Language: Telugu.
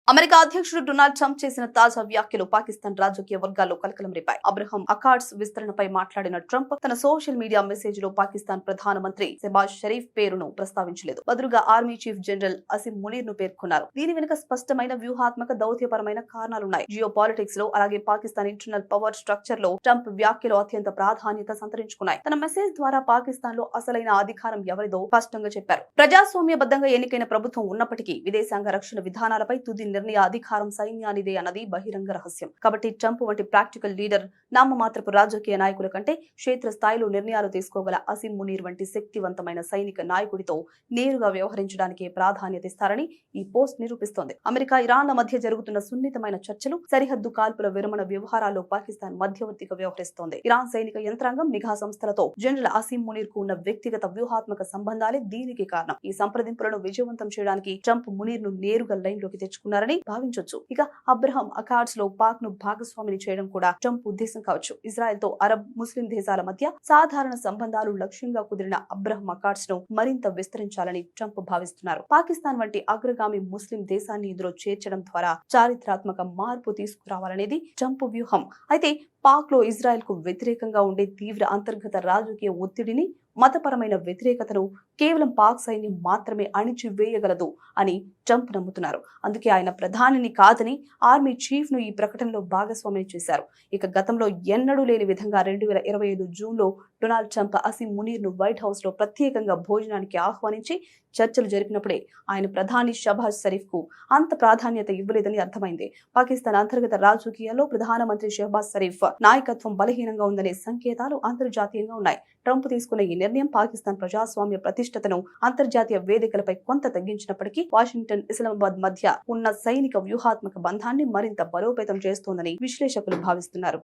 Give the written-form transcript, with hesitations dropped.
అమెరికా అధ్యక్షుడు డొనాల్డ్ ట్రంప్ చేసిన తాజా వ్యాఖ్యలు పాకిస్తాన్ రాజకీయ వర్గాల్లో కలకలం రేపాయి. అబ్రహం అకార్డ్స్ విస్తరణపై మాట్లాడిన ట్రంప్ తన సోషల్ మీడియా మెసేజ్ లో పాకిస్తాన్ ప్రధానమంత్రి షెహబాజ్ షరీఫ్ పేరును ప్రస్తావించలేదు. బదులుగా army chief general Asim Munir ను పేర్కొన్నారు. దీని వెనుక స్పష్టమైన వ్యూహాత్మక దౌత్యపరమైన కారణాలున్నాయి. జియో పాలిటిక్స్ లో అలాగే పాకిస్తాన్ ఇంటర్నల్ పవర్ స్ట్రక్చర్ లో ట్రంప్ వ్యాఖ్యలు అత్యంత ప్రాధాన్యత సంతరించుకున్నాయి. తన మెసేజ్ ద్వారా పాకిస్తాన్ లో అసలైన అధికారం ఎవరిదో స్పష్టంగా చెప్పారు. ప్రజాస్వామ్యబద్ధంగా ఎన్నికైన ప్రభుత్వం ఉన్నప్పటికీ విదేశాంగ రక్షణ విధానాలపై తుది నిర్ణయ అధికారం సైన్యానిదే అన్నది బహిరంగ రహస్యం. కాబట్టి ట్రంప్ వంటి ప్రాక్టికల్ లీడర్ నామమాత్రపు రాజకీయ నాయకుల కంటే క్షేత్ర స్థాయిలో నిర్ణయాలు తీసుకోగల అసిం మునీర్ వంటి శక్తివంతమైన సైనిక నాయకుడితో నేరుగా వ్యవహరించడానికి ప్రాధాన్యత ఇస్తారని ఈ పోస్ట్ నిరూపిస్తోంది. అమెరికా ఇరాన్ల మధ్య జరుగుతున్న సున్నితమైన చర్చలు, సరిహద్దు కాల్పుల విరమణ వ్యవహారాల్లో పాకిస్తాన్ మధ్యవర్తిగా వ్యవహరిస్తోంది. ఇరాన్ సైనిక యంత్రాంగం, నిఘా సంస్థలతో జనరల్ అసిం మునీర్ కు ఉన్న వ్యక్తిగత వ్యూహాత్మక సంబంధాలే దీనికి కారణం. ఈ సంప్రదింపులను విజయవంతం చేయడానికి ట్రంప్ మునీర్ ను నేరుగా లైన్ లోకి తెచ్చుకున్నారని భావించొచ్చు. ఇక అబ్రహం అకార్డ్స్ లో పాక్ ను భాగస్వామిని చేయడం కూడా ట్రంప్ ఉద్దేశం కావచ్చు. ఇజ్రాయెల్ తో అరబ్, ముస్లిం దేశాల మధ్య సాధారణ సంబంధాలు లక్ష్యంగా కుదిరిన అబ్రహం అకార్డ్స్ ను మరింత విస్తరించాలని ట్రంప్ భావిస్తున్నారు. పాకిస్తాన్ వంటి అగ్రగామి ముస్లిం దేశాన్ని ఇందులో చేర్చడం ద్వారా చారిత్రాత్మక మార్పు తీసుకురావాలనేది ట్రంప్ వ్యూహం. అయితే పాక్ లో ఇజ్రాయెల్ కు వ్యతిరేకంగా ఉండే తీవ్ర అంతర్గత రాజకీయ ఒత్తిడిని, మతపరమైన వ్యతిరేకతను కేవలం పాక్ సైన్యం మాత్రమే అణిచివేయగలదు అని ట్రంప్ నమ్ముతున్నారు. అందుకే ఆయన ప్రధానిని కాదని ఆర్మీ చీఫ్ ను ఈ ప్రకటనలో భాగస్వామిని చేశారు. ఇక గతంలో ఎన్నడూ లేని విధంగా 2025 జూన్ లో డొనాల్డ్ ట్రంప్ అసిం మునీర్ ను వైట్ హౌస్ లో ప్రత్యేకంగా భోజనానికి ఆహ్వానించి చర్చలు జరిపినప్పుడే ఆయన ప్రధాని షెహబాజ్ షరీఫ్ కు అంత ప్రాధాన్యత ఇవ్వలేదని అర్థమైంది. పాకిస్తాన్ అంతర్గత రాజకీయాల్లో ప్రధానమంత్రి షెహబాజ్ షరీఫ్ నాయకత్వం బలహీనంగా ఉందనే సంకేతాలు అంతర్జాతీయంగా ఉన్నాయి. ట్రంప్ తీసుకున్న ఈ నిర్ణయం పాకిస్తాన్ ప్రజాస్వామ్య ప్రతిష్టతను అంతర్జాతీయ వేదికలపై కొంత తగ్గించినప్పటికీ వాషింగ్టన్, ఇస్లామాబాద్ మధ్య ఉన్న సైనిక వ్యూహాత్మక బంధాన్ని మరింత బలోపేతం చేస్తోందని విశ్లేషకులు భావిస్తున్నారు.